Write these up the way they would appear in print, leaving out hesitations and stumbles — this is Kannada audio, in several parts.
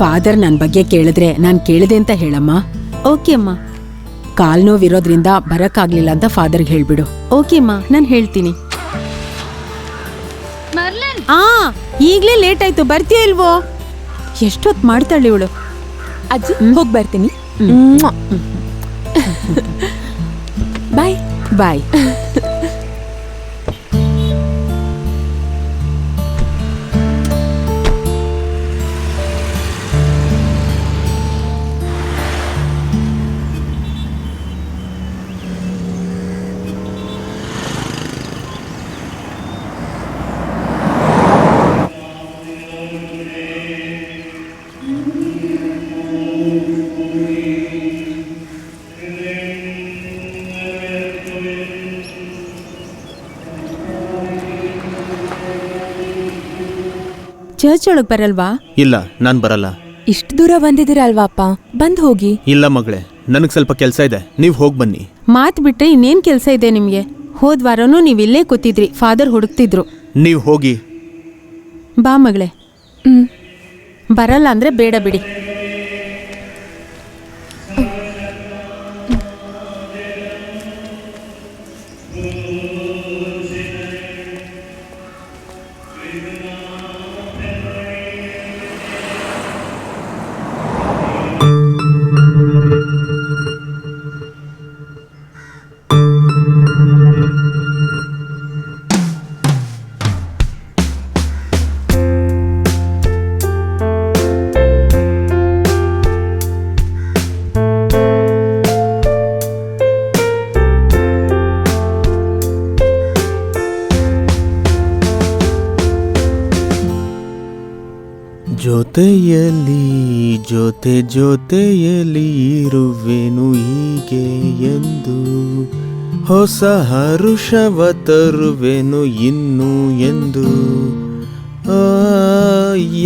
ಫಾದರ್ ನನ್ ಬಗ್ಗೆ ಕೇಳಿದ್ರೆ ನಾನ್ ಕೇಳಿದೆ ಅಂತ ಹೇಳಮ್ಮ. ಓಕೆ ಅಮ್ಮ. ಕಾಲ್ ನೋವಿರೋದ್ರಿಂದ ಬರಕ್ಕಾಗ್ಲಿಲ್ಲ ಅಂತ ಫಾದರ್ಗೆ ಹೇಳ್ಬಿಡು. ಓಕೆ ಅಮ್ಮ, ನಾನ್ ಹೇಳ್ತೀನಿ. ಈಗ್ಲೇ ಲೇಟ್ ಆಯ್ತು, ಬರ್ತೀಯ ಇಲ್ವೋ? ಎಷ್ಟೊತ್ ಮಾಡ್ತಾಳೆ ಇವಳು. ಅಜ್ಜಿ ಹೋಗಿ ಬರ್ತೀನಿ. ಬಾಯ್ ಬಾಯ್. ಚರ್ಚ್ ಒಳಗ್ ಬರಲ್ವಾ? ಇಲ್ಲ, ನಾನ್ ಬರಲ್ಲ. ಇಷ್ಟು ದೂರ ಬಂದಿದ್ದೀರಲ್ವಾ ಅಪ್ಪ, ಬಂದ್ ಹೋಗಿ. ಇಲ್ಲ ಮಗಳೇ, ನನಗ್ ಸ್ವಲ್ಪ ಕೆಲಸ ಇದೆ, ನೀವ್ ಹೋಗ್ ಬನ್ನಿ. ಮಾತ್ ಬಿಟ್ರೆ ಇನ್ನೇನ್ ಕೆಲ್ಸ ಇದೆ ನಿಮ್ಗೆ? ಹೋದ್ ವಾರನೂ ನೀವ್ ಇಲ್ಲೇ ಕೂತಿದ್ರಿ, ಫಾದರ್ ಹುಡುಕ್ತಿದ್ರು. ನೀವ್ ಹೋಗಿ. ಬಾ ಮಗಳೇ. ಬರಲ್ಲ ಅಂದ್ರೆ ಬೇಡ ಬಿಡಿ. ಜೊತೆಯಲ್ಲಿ ಜೊತೆ ಜೊತೆಯಲ್ಲಿ ಇರುವೆನು ಹೀಗೆ ಎಂದು, ಹೊಸ ಹರುಷವ ತರುವೆನು ಇನ್ನು ಎಂದು.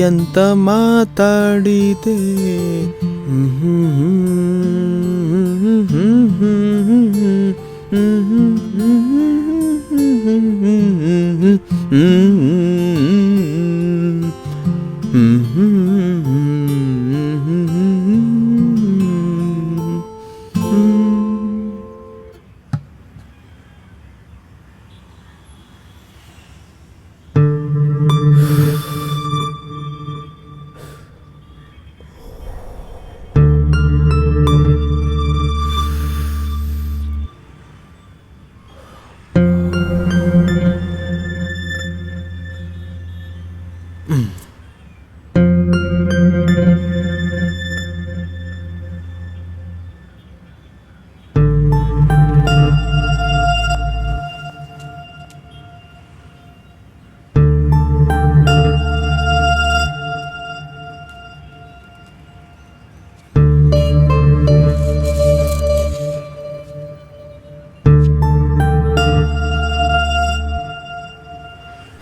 ಎಂತ ಮಾತಾಡಿದೆ.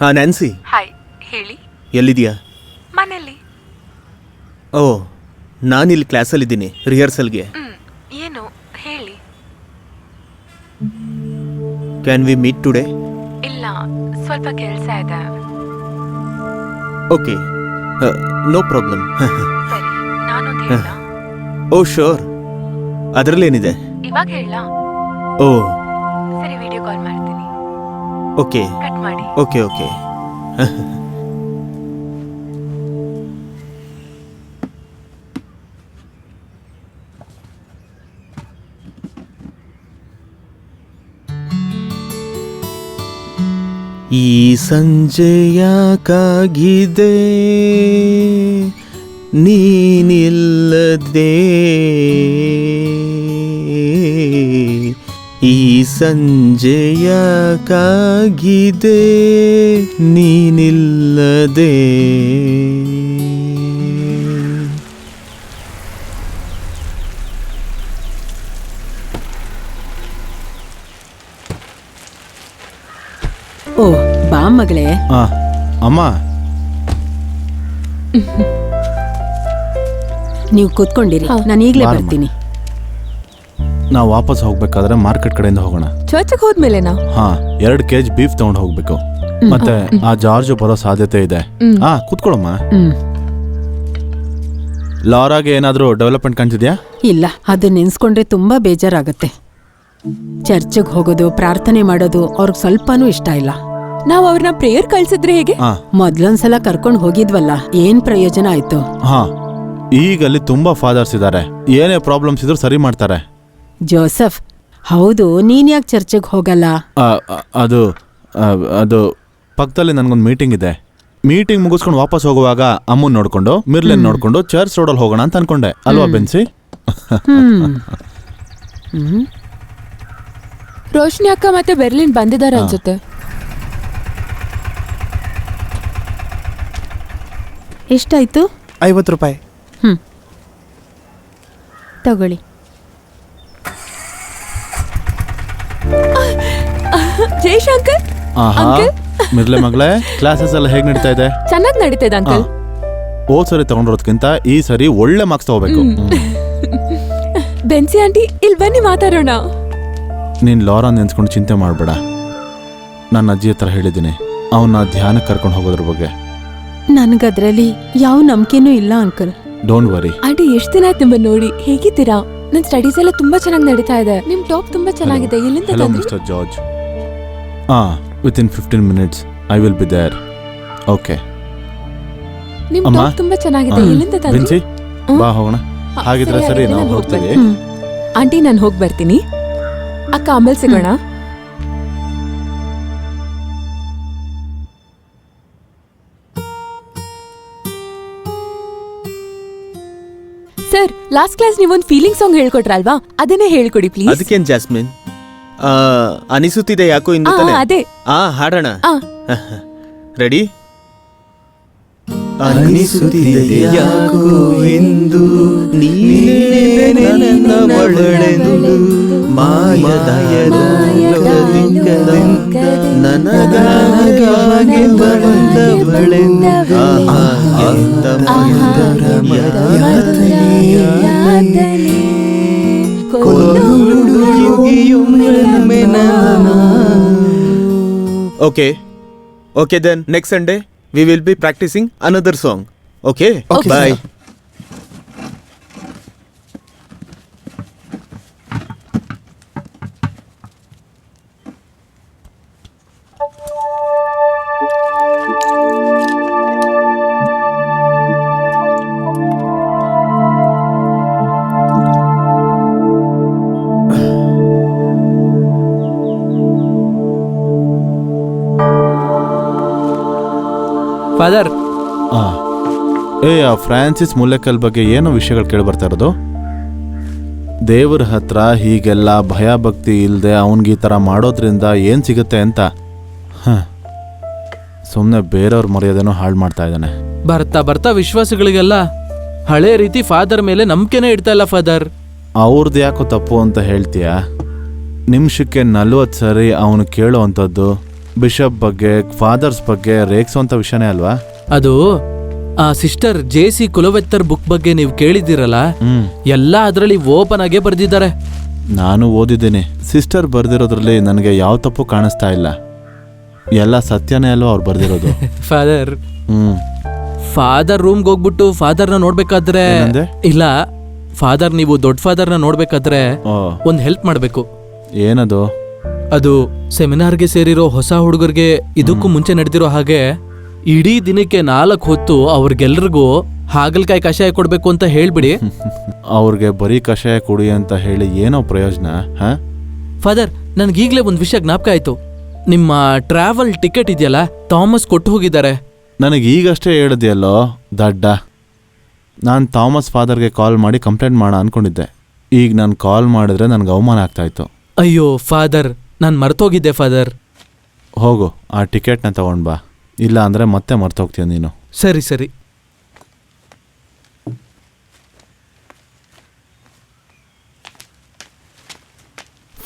ಹಾ ನ್ಯಾನ್ಸಿ. ಹಾಯ್, ಹೇಳಿ. ಎಲ್ಲಿದೆಯಾ? ಮನೇಲಿ. ಓ, ನಾನಿಲ್ಲಿ ಕ್ಲಾಸಲ್ಲಿದ್ದೀನಿ, ರಿಹರ್ಸಲ್ಗೆ. ಏನು ಹೇಳಿ. Can we meet today? ಇಲ್ಲ, ಸ್ವಲ್ಪ ಕೆಲಸ ಇದೆ. Okay, no problem. ಸರಿ, ನಾನೊಂದು ಹೇಳ. ಓ ಶೋರ್, ಅದರಲ್ಲೇನಿದೆ? ಇವಾಗ ಹೇಳ. ಓ ಸರಿ, ವಿಡಿಯೋ ಕಾಲ್ ಮಾಡ್ತೀನಿ. ಓಕೆ ಕಟ್ ಮಾಡಿ. Okay okay. ಈ ಸಂಜೆಯ ಕಾಗಿದೆ ನೀನಿಲ್ಲದೆ, ಈ ಸಂಜೆಯ ಕಾಗಿದೆ ನೀನಿಲ್ಲದೆ. ಓ, ಬಾ ಮಗಳೇ. ಅಮ್ಮ, ನೀವು ಕೂತ್ಕೊಂಡಿರಿ, ನಾನು ಈಗಲೇ ಬಾರಮ್ಮ. ಬರ್ತೀನಿ. ನಾವು ವಾಪಸ್ ಹೋಗ್ಬೇಕಾದ್ರೆ ಮಾರ್ಕೆಟ್ ಕಡೆಯಿಂದ ಹೋಗೋಣ. ಚರ್ಚ್ಗೆ ಹೋದ್ಮೇಲೆನಾ? ಹಾ, 2 kg ಬೀಫ್ ತಗೊಂಡು ಹೋಗ್ಬೇಕು. ಮತ್ತೆ ಆ ಜಾರ್ಜ್ ಬರೋ ಸಾಧ್ಯತೆ ಇದೆ. ಕೂತ್ಕೊಳ್ಳಮ್ಮ. ಲಾರಾಗೆ ಏನಾದರೂ ಡೆವಲಪ್ಮೆಂಟ್ ಕಾಣ್ತಿದ್ಯಾ? ಇಲ್ಲ, ಅದು ನೆನ್ಸ್ಕೊಂಡ್ರೆ ತುಂಬಾ ಬೇಜಾರಾಗತ್ತೆ. ಚರ್ಚ್ಗೆ ಹೋಗೋದು, ಪ್ರಾರ್ಥನೆ ಮಾಡೋದು ಅವ್ರಿಗೆ ಸ್ವಲ್ಪನೂ ಇಷ್ಟ ಇಲ್ಲ. ನಾವ್ ಅವ್ರನ್ನ ಪ್ರೇಯರ್ ಕಳ್ಸಿದ್ರೆ ಹೇಗೆ? ಹಾ ಮೊದ್ಲೊಂದ್ಸಲ ಕರ್ಕೊಂಡ್ ಹೋಗಿದ್ವಲ್ಲ, ಏನ್ ಪ್ರಯೋಜನ ಆಯ್ತು? ಹಾ, ಈಗ ಅಲ್ಲಿ ತುಂಬಾ ಫಾದರ್ಸ್ ಇದ್ದಾರೆ, ಏನೇ ಪ್ರಾಬ್ಲಮ್ಸ್ ಇದ್ರೂ ಸರಿ ಮಾಡ್ತಾರೆ. ಜೋಸಫ್, ಹೌದು, ನೀನ್ ಯಾಕೆ ಚರ್ಚ್ಗೆ ಹೋಗಲ್ಲ? ಅದು ಅದು ಪಕ್ಕದಲ್ಲಿ ನನಗೊಂದು ಮೀಟಿಂಗ್ ಇದೆ. ಮೀಟಿಂಗ್ ಮುಗಿಸ್ಕೊಂಡು ವಾಪಸ್ ಹೋಗುವಾಗ ಅಮ್ಮನ್ ನೋಡ್ಕೊಂಡು ಮಿರ್ಲೆನ್ ನೋಡ್ಕೊಂಡು ಚರ್ಚ್ ರೋಡಲ್ಲಿ ಹೋಗೋಣ ಅಂತ ಅನ್ಕೊಂಡೆ, ಅಲ್ವಾ ಬೆನ್ಸಿ? ರೋಶ್ನಿ ಅಕ್ಕ ಮತ್ತೆ ಬೆರ್ಲಿನ್ ಬಂದಿದ್ದಾರೆ ಅನ್ಸುತ್ತೆ. ಎಷ್ಟಾಯ್ತು? 50 ರೂಪಾಯಿ. ತಗೊಳ್ಳಿ. ಜಯಶಂಕರ್ ಅಂಕಲ್, ಮಿರ್ಲೆ ಮಗಳೇ, ಕ್ಲಾಸಸ್ ಎಲ್ಲ ಹೇಗ್ ನಡೀತಾ ಇದೆ? ಚೆನ್ನಾಗಿ ನಡೀತಾ ಇದೆ ಅಂಕಲ್. ಹೋದ್ ಸರಿ ತಗೊಂಡಿರೋದ್ಕಿಂತ ಈ ಸರಿ ಒಳ್ಳೆ ಮಾರ್ಕ್ಸ್ ತಗೋಬೇಕು. ಬೆನ್ಸಿ ಆಂಟಿ, ಇಲ್ಲಿ ಬನ್ನಿ ಮಾತಾಡೋಣ. ನೀನ್ ಲಾರಾ ನೆನ್ಸ್ಕೊಂಡು ಚಿಂತೆ ಮಾಡಬೇಡ. ನನ್ನ ಅಜ್ಜಿ ಹತ್ರ ಹೇಳಿದ್ದೀನಿ ಅವನ್ನ ಧ್ಯಾನಕ್ಕೆ ಕರ್ಕೊಂಡು ಹೋಗೋದ್ರ ಬಗ್ಗೆ. ನನ್ಗದ್ರಲ್ಲಿ ಯಾವ ನಂಬಿಕೆನೂ ಇಲ್ಲ ಅಂಕಲ್. Don't worry. ಆಂಟಿ, ಎಷ್ಟ್ ದಿನ ಆಯ್ತು ನಿಮ್ಮನ್ನ ನೋಡಿ. ಹೇಗಿದ್ದೀರಾ? ನನ್ ಸ್ಟಡೀಸ್ ಎಲ್ಲ ತುಂಬಾ ಚೆನ್ನಾಗಿ ನಡೀತಾ ಇದೆ. ನಿಮ್ ಟಾಪ್ ತುಂಬಾ ಚೆನ್ನಾಗಿದೆ. ಎಲ್ಲಿಂದ ಹೆಲೋ ತಂದ್ರಿ? Mister George. Within 15 minutes I will be there. Okay. ನಿಮ್ ಅಮ್ಮ? ಟಾಪ್ ತುಂಬಾ ಚೆನ್ನಾಗಿದೆ. ಎಲ್ಲಿಂದ ತಂದ್ರಿ? ಬೆನ್ಸಿ, ಬಾ ಹೋಗೋಣ. ಹಾಗಿದ್ರೆ ಸರಿ, ಆಯ್ತು, ನಾವು ನಾನ್ ಹೋಗ್ತೀವಿ. ಹೋಗ್ಬರ್ತೀನಿ. ಆಂಟಿ, ನಾನು ಹೋಗಿ ಬರ್ತೀನಿ. ಅಕ್ಕ, ಆಮೇಲೆ ಸಿಗೋಣ. ಸರ್, ಲಾಸ್ಟ್ ಕ್ಲಾಸ್ ನೀವೊಂದು ಫೀಲಿಂಗ್ ಸಾಂಗ್ ಹೇಳ್ಕೊಟ್ರಲ್ವಾ, ಅದನ್ನೇ ಹೇಳ್ಕೊಡಿ ಪ್ಲೀಸ್. ಅದಕ್ಕೇನ್ ಜಾಸ್ಮಿನ್? ಅನಿಸುತ್ತಿದೆ ಯಾಕೋ ಇಂದು ತಾನೆ? ಅದೇ. ಹಾಡೋಣ. ಆ. ರೆಡಿ? ಅನಿಸುತ್ತಿದೆ ಯಾಕೋ ಇಂದು ನೀನೇ ನನ್ನ ಒಳಳೆಂದು ಮಾಯದ ಲೋಕದಿಂದ ನನಗಾಗಿ ಬಂದವಳೆಂದು ಎಂತ ಮಧುರ ಯಾತನೆ Okay. Okay then, next Sunday we will be practicing another song. Okay? Okay, Bye. sir. Father, ಆ ಫ್ರಾನ್ಸಿಸ್ ಮುಲ್ಲೆಕಲ್ ಬಗ್ಗೆ ಏನೋ ವಿಷಯಗಳು ಕೇಳಿ ಬರ್ತಾ ಇರೋದು. ದೇವರ ಹತ್ರ ಹೀಗೆಲ್ಲ ಭಯ ಭಕ್ತಿ ಇಲ್ಲದೆ ಅವನಿಗೆ ಈ ಥರ ಮಾಡೋದ್ರಿಂದ ಏನು ಸಿಗುತ್ತೆ ಅಂತ ಸುಮ್ಮನೆ ಬೇರೆಯವ್ರ ಮರ್ಯಾದೆನೂ ಹಾಳು ಮಾಡ್ತಾ ಇದ್ದಾನೆ. ಬರ್ತಾ ಬರ್ತಾ ವಿಶ್ವಾಸಗಳಿಗೆಲ್ಲ ಹಳೆ ರೀತಿ ಫಾದರ್ ಮೇಲೆ ನಂಬಿಕೆನೇ ಇಡ್ತಾ ಇಲ್ಲ ಫಾದರ್. ಅವ್ರದ್ದು ಯಾಕೋ ತಪ್ಪು ಅಂತ ಹೇಳ್ತೀಯ? ನಿಮಿಷಕ್ಕೆ 40 ಸರಿ ಅವನು ಕೇಳೋ ಅಂಥದ್ದು ಬಿಷಪ್ ಬಗ್ಗೆ, ಫಾದರ್ಸ್ ಬಗ್ಗೆ ರೇಗ್ಸೋಂಥ ವಿಷಯನೇ ಅಲ್ವಾ ಅದು? ಆ ಸಿಸ್ಟರ್ JC ಕುಲವೆತ್ತರ್ ಬುಕ್ ಬಗ್ಗೆ ನೀವು ಕೇಳಿದ್ದೀರಲ್ಲ, ಎಲ್ಲ ಅದರಲ್ಲಿ ಓಪನ್ ಆಗೇ ಬರ್ದಿದ್ದಾರೆ. ನಾನು ಓದಿದ್ದೀನಿ. ಸಿಸ್ಟರ್ ಬರ್ದಿರೋದ್ರಲ್ಲಿ ನನಗೆ ಯಾವ ತಪ್ಪು ಕಾಣಿಸ್ತಾ ಇಲ್ಲ. ಎಲ್ಲ ಸತ್ಯನೇ ಅಲ್ವಾ ಅವ್ರು ಬರ್ದಿರೋದು. ಫಾದರ್, ಫಾದರ್ ರೂಮ್ಗೆ ಹೋಗ್ಬಿಟ್ಟು ಫಾದರ್ನ ನೋಡ್ಬೇಕಾದ್ರೆ, ಏನಂದೆ? ಇಲ್ಲ ಫಾದರ್, ನೀವು ದೊಡ್ಡ ಫಾದರ್ನ ನೋಡ್ಬೇಕಾದ್ರೆ ಒಂದು ಹೆಲ್ಪ್ ಮಾಡಬೇಕು. ಏನದು? ಅದು ಸೆಮಿನಾರ್ಗೆ ಸೇರಿರೋ ಹೊಸ ಹುಡುಗರಿಗೆ ಇದಕ್ಕೂ ಮುಂಚೆ ನಡೆದಿರೋ ಹಾಗೆ ಇಡೀ ದಿನಕ್ಕೆ 4 ಹೊತ್ತು ಅವ್ರಿಗೆಲ್ರಿಗೂ ಹಾಗಲಕಾಯಿ ಕಷಾಯ ಕೊಡ್ಬೇಕು ಅಂತ ಹೇಳ್ಬಿಡಿ. ಅವ್ರಿಗೆ ಬರೀ ಕಷಾಯ ಕುಡಿ ಅಂತ ಹೇಳಿ ಏನೋ ಪ್ರಯೋಜನ? ಫಾದರ್, ನನ್ಗೀಗ್ಲೇ ಒಂದು ವಿಷಯ ಜ್ಞಾಪಕ ಆಯ್ತು. ನಿಮ್ಮ ಟ್ರಾವೆಲ್ ಟಿಕೆಟ್ ಇದೆಯಲ್ಲ, ಥಾಮಸ್ ಕೊಟ್ಟು ಹೋಗಿದ್ದಾರೆ. ನನಗೆ ಈಗಷ್ಟೇ ಹೇಳಿದೆಯಲ್ಲೋ ದಡ್ಡ. ನಾನು ಥಾಮಸ್ ಫಾದರ್ಗೆ ಕಾಲ್ ಮಾಡಿ ಕಂಪ್ಲೇಂಟ್ ಮಾಡೋಣ ಅನ್ಕೊಂಡಿದ್ದೆ. ಈಗ ನಾನು ಕಾಲ್ ಮಾಡಿದ್ರೆ ನನಗೆ ಅವಮಾನ ಆಗ್ತಾಯಿತ್ತು. ಅಯ್ಯೋ ಫಾದರ್, ನಾನು ಮರ್ತೋಗಿದ್ದೆ ಫಾದರ್. ಹೋಗು, ಆ ಟಿಕೆಟ್ನ ತಗೊಂಡು ಬಾ, ಇಲ್ಲ ಅಂದರೆ ಮತ್ತೆ ಮರ್ತೋಗ್ತೀಯ ನೀನು. ಸರಿ ಸರಿ.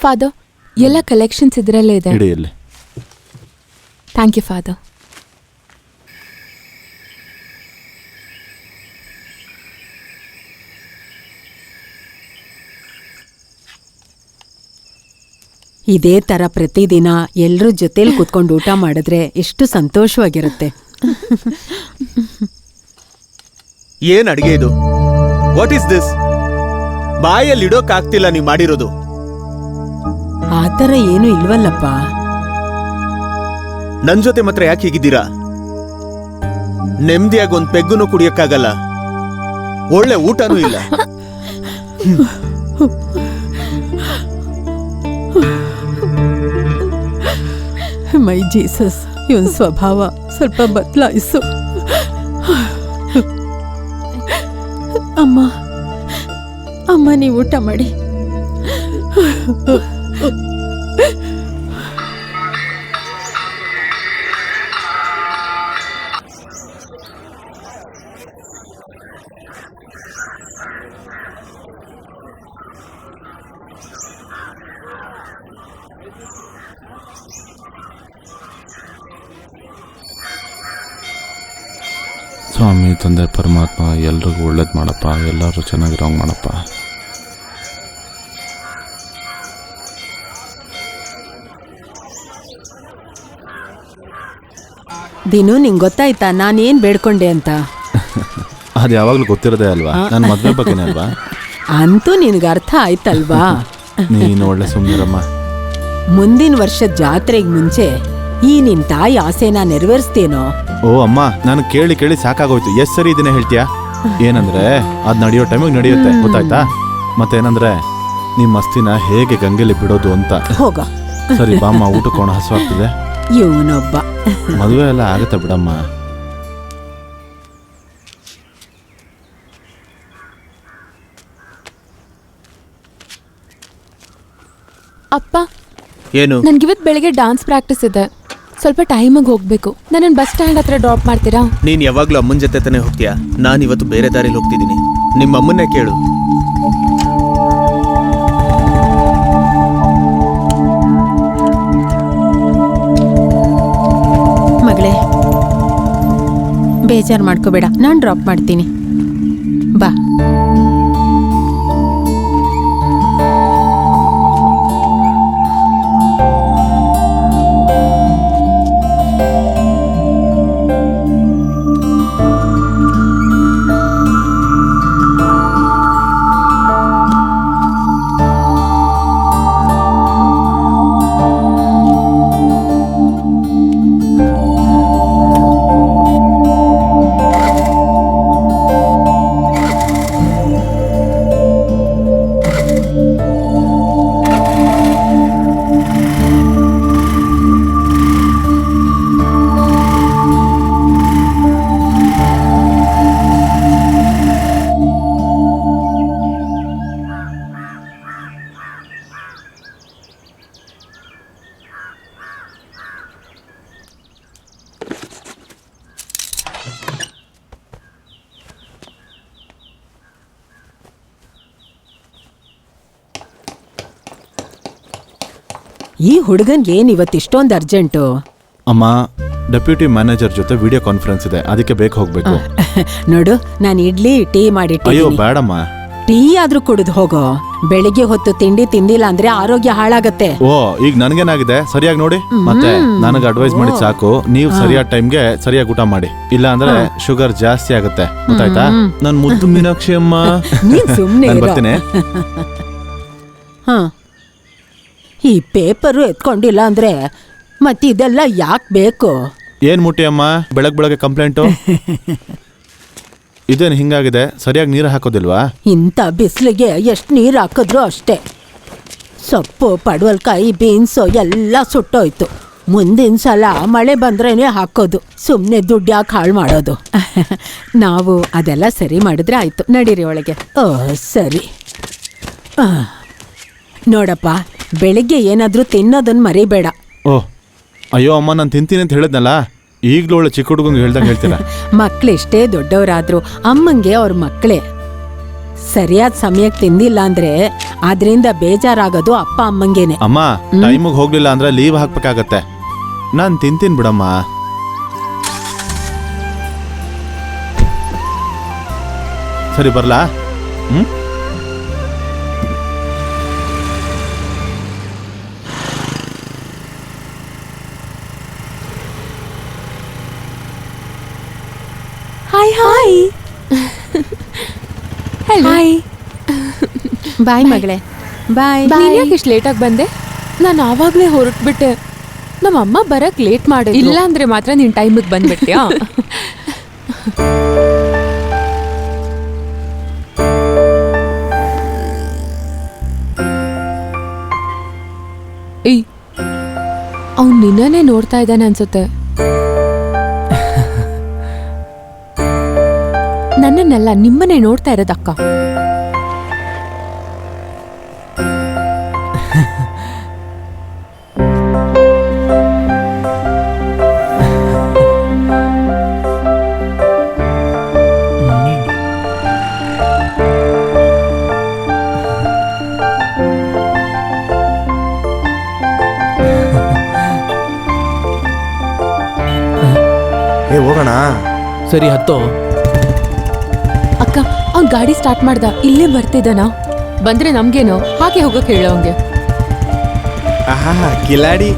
ಫಾದರ್, ಎಲ್ಲ ಕಲೆಕ್ಷನ್ಸ್ ಇದರಲ್ಲೇ ಇದೆ. ಇಡಿ ಇಲ್ಲಿ. Thank you father. ಇದೇ ತರ ಪ್ರತಿದಿನ ಎಲ್ರೂ ಜೊತೆಲಿ ಕೂತ್ಕೊಂಡು ಊಟ ಮಾಡಿದ್ರೆ ಎಷ್ಟು ಸಂತೋಷವಾಗಿರುತ್ತೆ. ಏನ್ ಅಡಿಗೆ ಇದು? What is this? ಬಾಯಲ್ಲಿ ಇಡೋಕ್ಕಾಗ್ತಿಲ್ಲ ನೀವು ಮಾಡಿರೋದು. ಆ ಥರ ಏನು ಇಲ್ವಲ್ಲಪ್ಪ. ನನ್ ಜೊತೆ ಮಾತ್ರ ಯಾಕೆ ಹೀಗಿದ್ದೀರಾ? ನೆಮ್ಮದಿಯಾಗಿ ಒಂದ್ ಪೆಗ್ಗುನು ಕುಡಿಯಕ್ಕಾಗಲ್ಲ, ಒಳ್ಳೆ ಊಟನೂ ಇಲ್ಲ. ಮೈ ಜೀಸಸ್, ಇವನ್ ಸ್ವಭಾವ ಸ್ವಲ್ಪ ಬದಲಾಯಿಸು. ಅಮ್ಮ ಅಮ್ಮ, ನೀವು ಊಟ ಮಾಡಿ. ಸ್ವಾಮಿ ತಂದೆ ಪರಮಾತ್ಮ ಎಲ್ರಿಗೂ ಒಳ್ಳೇದು ಮಾಡಪ್ಪ, ಎಲ್ಲರೂ ಚೆನ್ನಾಗಿರೋಂಗೆ ಮಾಡಪ್ಪ. ದಿನು, ನಿಂಗೆ ಗೊತ್ತಾಯ್ತಾ ನಾನೇನ್ ಬೇಡ್ಕೊಂಡೆ ಅಂತ? ಅದು ಯಾವಾಗಲೂ ಗೊತ್ತಿರೋದೇ ಅಲ್ವಾ, ನನ್ನ ಮದುವೆ ಬಗ್ಗೆನೇ ಅಲ್ವಾ? ಅಂತೂ ನಿನ್ಗೆ ಅರ್ಥ ಆಯ್ತಲ್ವಾ? ನೀನು ಒಳ್ಳೆ ಸುಮ್ಮನಿರಮ್ಮ. ಮುಂದಿನ ವರ್ಷದ ಜಾತ್ರೆಗೆ ಮುಂಚೆ ಈ ನಿನ್ ತಾಯಿ ಆಸೆನ ನೆರವೇರಿಸ್ತೇನೋ? ಓ ಅಮ್ಮ, ನಾನು ಕೇಳಿ ಕೇಳಿ ಸಾಕಾಗೋಯ್ತು. ಎಷ್ಟು ಸರಿ ಇದನ್ನೇ ಹೇಳ್ತೀಯಾ? ಏನಂದ್ರೆ ಅದು ನಡೆಯೋ ಟೈಮಿಗೆ ನಡೆಯುತ್ತೆ, ಗೊತ್ತಾಯ್ತಾ? ಮತ್ತೇನಂದ್ರೆ ನಿಮ್ಮ ಅಸ್ಥಿನ ಹೇಗೆ ಗಂಗೆಲಿ ಬಿಡೋದು ಅಂತ. ಹೋಗ. ಸರಿ ಬಾಮ್ಮ, ಊಟಕ್ಕೋಣ, ಹಸುವಾಗ್ತಿದೆ. ಇವನೊಬ್ಬ. ಮದುವೆ ಎಲ್ಲ ಆಗತ್ತೆ ಬಿಡಮ್ಮ. ಅಪ್ಪ, ಏನು? ನನ್ಗಿವತ್ತು ಬೆಳಿಗ್ಗೆ ಡಾನ್ಸ್ ಪ್ರಾಕ್ಟೀಸ್ ಇದೆ, ಸ್ವಲ್ಪ ಟೈಮಿಗೆ ಹೋಗ್ಬೇಕು. ನನ್ನ ಬಸ್ ಸ್ಟ್ಯಾಂಡ್ ಹತ್ರ ಡ್ರಾಪ್ ಮಾಡ್ತೀರಾ? ನೀನ್ ಯಾವಾಗ್ಲೂ ಅಮ್ಮನ ಜೊತೆ ತಾನೇ ಹೋಗ್ತೀಯಾ? ನಾನು ಇವತ್ತು ಬೇರೆ ದಾರಿಲಿ ಹೋಗ್ತಿದ್ದೀನಿ. ನಿಮ್ಮ ಅಮ್ಮನ್ನೇ ಕೇಳು. ಮಗಳೇ, ಬೇಜಾರು ಮಾಡ್ಕೋಬೇಡ, ನಾನು ಡ್ರಾಪ್ ಮಾಡ್ತೀನಿ. ಬಾ. ಈ ಹುಡುಗನ್ಗೆ ಏನ್ ಇವತ್ತಿಷ್ಟೊಂದು ಅರ್ಜೆಂಟು? ಅಮ್ಮ, ಡೆಪ್ಯೂಟಿ ಮ್ಯಾನೇಜರ್ ಜೊತೆ ವಿಡಿಯೋ ಕಾನ್ಫರೆನ್ಸ್ ಇದೆ, ಅದಕ್ಕೆ ಬೇಕು ಹೋಗ್ಬೇಕು. ನೋಡು, ನಾನು ಇಡ್ಲಿ ಟೀ ಅಯ್ಯೋ ಮಾಡಿಟ್ಟಿದ್ದೀನಿ. ಬೇಡಮ್ಮ. ಟೀ ಆದ್ರೂ ಕುಡಿದು ಹೋಗೋ. ಬೆಳಿಗ್ಗೆ ಹೊತ್ತು ತಿಂಡಿ ತಿಂದಿಲ್ಲ ಅಂದ್ರೆ ಆರೋಗ್ಯ ಹಾಳಾಗತ್ತೆ. ಓ, ಈಗ ನನ್ಗೇನಾಗಿದೆ ಸರಿಯಾಗಿ ನೋಡಿ. ಮತ್ತೆ ನನಗೆ ಅಡ್ವೈಸ್ ಮಾಡಿ ಸಾಕು, ನೀವು ಸರಿಯಾದ ಟೈಮ್ಗೆ ಸರಿಯಾಗಿ ಊಟ ಮಾಡಿ, ಇಲ್ಲ ಅಂದ್ರೆ ಶುಗರ್ ಜಾಸ್ತಿ ಆಗುತ್ತೆ, ಗೊತ್ತಾಯ್ತಾ? ನನ್ ಮುದ್ದು ಮೀನಾಕ್ಷಿ ಅಮ್ಮ, ನೀನ್ ಸುಮ್ನೆ ನಾನು ಇರೋ. ಬರ್ತೀನಿ. ಹ, ಈ ಪೇಪರು ಎತ್ಕೊಂಡಿಲ್ಲ ಅಂದ್ರೆ ಮತ್ತೆ ಇದೆಲ್ಲ ಯಾಕೆ ಬೇಕು? ಏನ್ ಮುಟ್ಟಿ ಅಮ್ಮ, ಬೆಳಗ್ಗೆ ಕಂಪ್ಲೇಂಟು? ಇದೇನು ಹಿಂಗಾಗಿದೆ, ಸರಿಯಾಗಿ ನೀರು ಹಾಕೋದಿಲ್ವಾ? ಇಂಥ ಬಿಸಿಲಿಗೆ ಎಷ್ಟು ನೀರು ಹಾಕಿದ್ರು ಅಷ್ಟೇ. ಸೊಪ್ಪು, ಪಡವಲ್ಕಾಯಿ, ಬೀನ್ಸು ಎಲ್ಲ ಸುಟ್ಟೋಯ್ತು. ಮುಂದಿನ ಸಲ ಮಳೆ ಬಂದ್ರೇನೆ ಹಾಕೋದು. ಸುಮ್ಮನೆ ದುಡ್ಡು ಯಾಕೆ ಹಾಳು ಮಾಡೋದು? ನಾವು ಅದೆಲ್ಲ ಸರಿ ಮಾಡಿದ್ರೆ ಆಯ್ತು. ನಡೀರಿ ಒಳಗೆ. ಓ ಸರಿ. ನೋಡಪ್ಪ, ಬೆಳಿಗ್ಗೆ ಏನಾದರೂ ತಿನ್ನೋದನ್ನ ಮರಿಬೇಡ. ಓಹ್, ಅಯ್ಯೋ ಅಮ್ಮ, ನಾನು ತಿಂತೀನಿ ಅಂತ ಹೇಳಿದ್ನಲ್ಲ, ಈಗಲೂ ಒಳ್ಳೆ ಚಿಕ್ಕ ಹುಡುಗಂಗೆ ಹೇಳ್ದಂಗೆ ಹೇಳ್ತೀರಾ. ಮಕ್ಳೆಷ್ಟೇ ದೊಡ್ಡವರಾದ್ರು ಅಮ್ಮಂಗೆ ಅವ್ರ ಮಕ್ಕಳೇ. ಸರಿಯಾದ ಸಮಯಕ್ಕೆ ತಿಂದಿಲ್ಲ ಅಂದ್ರೆ ಅದರಿಂದ ಬೇಜಾರಾಗೋದು ಅಪ್ಪ ಅಮ್ಮಂಗೇನೆ. ಅಮ್ಮ, ಟೈಮಿಗೆ ಹೋಗ್ಲಿಲ್ಲ ಅಂದ್ರೆ ಲೀವ್ ಹಾಕ್ಬೇಕಾಗತ್ತೆ. ನಾನು ತಿಂತೀನಿ ಬಿಡಮ್ಮ. ಸರಿ ಬರ್ಲಾ? Hi hi. Hello. ಬಾಯ್ ಮಗಳೇ ಬಾಯ್ ನೀನ್ ಯಾಕೆ ಇಷ್ಟು ಲೇಟಾಗಿ ಬಂದೆ? ನಾನು ಆವಾಗ್ಲೇ ಹೊರಟ್ಬಿಟ್ಟೆ. ನಮ್ಮ ಅಮ್ಮ ಬರಕ್ ಲೇಟ್ ಮಾಡಿ, ಇಲ್ಲ ಅಂದ್ರೆ ಮಾತ್ರ ನೀನ್ ಟೈಮಿಗೆ ಬಂದ್ಬಿಟ್ಯಾ? ಏಯ್, ಅವ್ನು ನಿನ್ನನ್ನೇ ನೋಡ್ತಾ ಇದ್ದಾನೆ ಅನ್ಸುತ್ತೆ. ನನ್ನನ್ನೆಲ್ಲ ನಿಮ್ಮನ್ನೇ ನೋಡ್ತಾ ಇರೋದಕ್ಕ. ಹೋಗೋಣ. ಸರಿ ಹತ್ತೋ. ಅಕ್ಕ, ಅವ್ನ್ ಗಾಡಿ ಸ್ಟಾರ್ಟ್ ಮಾಡ್ದ, ಇಲ್ಲೇ ಬರ್ತಿದ್ದಾನ. ಬಂದ್ರೆ ನಮ್ಗೇನು, ಹಾಗೆ ಹೋಗಕ್ ಹೇಳೋ ಅವ್ನ್ಗೆ. ಆಹಾ ಕಿಲಾಡಿ.